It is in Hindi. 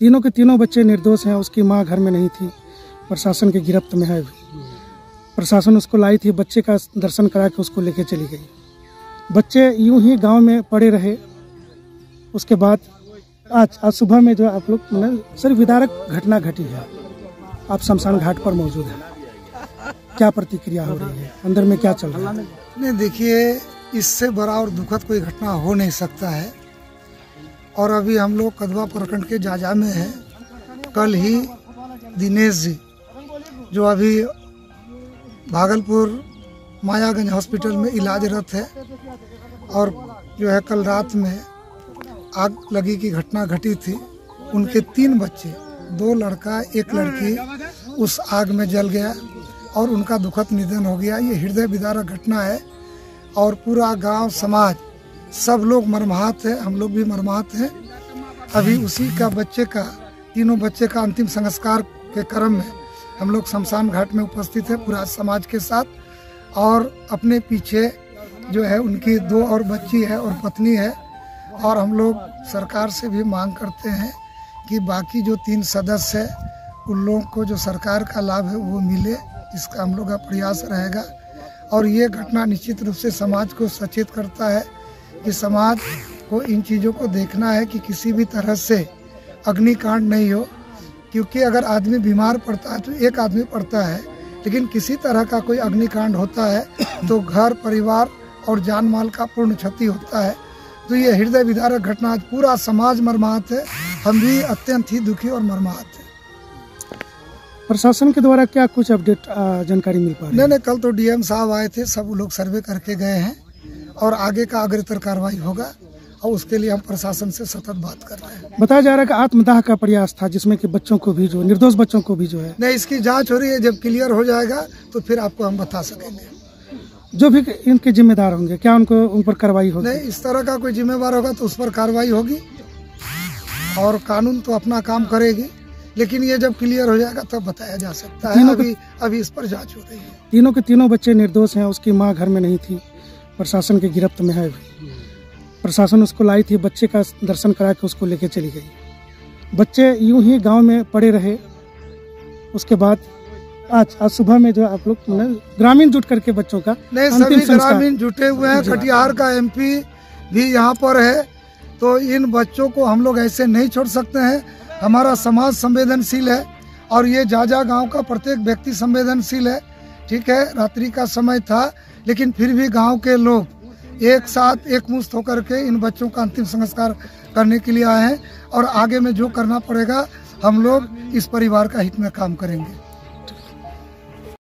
तीनों के तीनों बच्चे निर्दोष हैं। उसकी माँ घर में नहीं थी, प्रशासन की गिरफ्त में है। प्रशासन उसको लाई थी, बच्चे का दर्शन करा के उसको लेके चली गई। बच्चे यूं ही गांव में पड़े रहे। उसके बाद आज सुबह में जो आप लोग सर विदारक घटना घटी है। आप शमशान घाट पर मौजूद हैं, क्या प्रतिक्रिया हो रही है, अंदर में क्या चल रहा है? नहीं, देखिए, इससे बड़ा और दुखद कोई घटना हो नहीं सकता है। और अभी हम लोग कदवा प्रखंड के जाजा में हैं। कल ही दिनेश जी जो अभी भागलपुर मायागंज हॉस्पिटल में इलाजरत है, और जो है कल रात में आग लगी की घटना घटी थी। उनके 3 बच्चे, 2 लड़का 1 लड़की उस आग में जल गया और उनका दुखद निधन हो गया। ये हृदय विदारक घटना है और पूरा गांव समाज सब लोग मर्माहत है, हम लोग भी मर्माहत हैं। अभी उसी का तीनों बच्चे का अंतिम संस्कार के क्रम में हम लोग शमशान घाट में उपस्थित है पूरा समाज के साथ। और अपने पीछे जो है उनकी 2 और बच्ची है और पत्नी है। और हम लोग सरकार से भी मांग करते हैं कि बाकी जो 3 सदस्य है उन लोगों को जो सरकार का लाभ है वो मिले, इसका हम लोग का प्रयास रहेगा। और ये घटना निश्चित रूप से समाज को सचेत करता है कि समाज को इन चीज़ों को देखना है कि किसी भी तरह से अग्निकांड नहीं हो। क्योंकि अगर आदमी बीमार पड़ता है तो एक आदमी पड़ता है, लेकिन किसी तरह का कोई अग्निकांड होता है तो घर परिवार और जान माल का पूर्ण क्षति होता है। तो ये हृदय विदारक घटना, आज पूरा समाज मर्माहत है। हम भी अत्यंत ही दुखी और मर्माहत है। प्रशासन के द्वारा क्या कुछ अपडेट जानकारी मिल पा रही है? नहीं, कल तो डीएम साहब आए थे, सब लोग सर्वे करके गए हैं और आगे का अग्रतर कार्रवाई होगा और उसके लिए हम प्रशासन से सतत बात कर रहे हैं। बताया जा रहा है कि आत्मदाह का प्रयास था, जिसमें कि बच्चों को भी, जो निर्दोष बच्चों को भी जो है। नहीं, इसकी जांच हो रही है, जब क्लियर हो जाएगा तो फिर आपको हम बता सकेंगे। जो भी इनके जिम्मेदार होंगे, क्या उन पर कार्रवाई होगी? नहीं, इस तरह का कोई जिम्मेवार होगा तो उस पर कार्रवाई होगी और कानून तो अपना काम करेगी। लेकिन ये जब क्लियर हो जाएगा तब बताया जा सकता है। अभी इस पर जांच हो रही है। तीनों के तीनों बच्चे निर्दोष हैं। उसकी माँ घर में नहीं थी, प्रशासन की गिरफ्त में है। प्रशासन उसको लाई थी, बच्चे का दर्शन करा के उसको लेके चली गई। बच्चे यूं ही गांव में पड़े रहे। उसके बाद आज सुबह में जो आप लोग ग्रामीण जुट करके बच्चों का सभी ग्रामीण जुटे हुए हैं। कटिहार का एमपी भी यहाँ पर है। तो इन बच्चों को हम लोग ऐसे नहीं छोड़ सकते हैं। हमारा समाज संवेदनशील है और ये जाजा गांव का प्रत्येक व्यक्ति संवेदनशील है। ठीक है, रात्रि का समय था, लेकिन फिर भी गांव के लोग एक साथ एकमुश्त होकर के इन बच्चों का अंतिम संस्कार करने के लिए आए हैं। और आगे में जो करना पड़ेगा हम लोग इस परिवार का हित में काम करेंगे।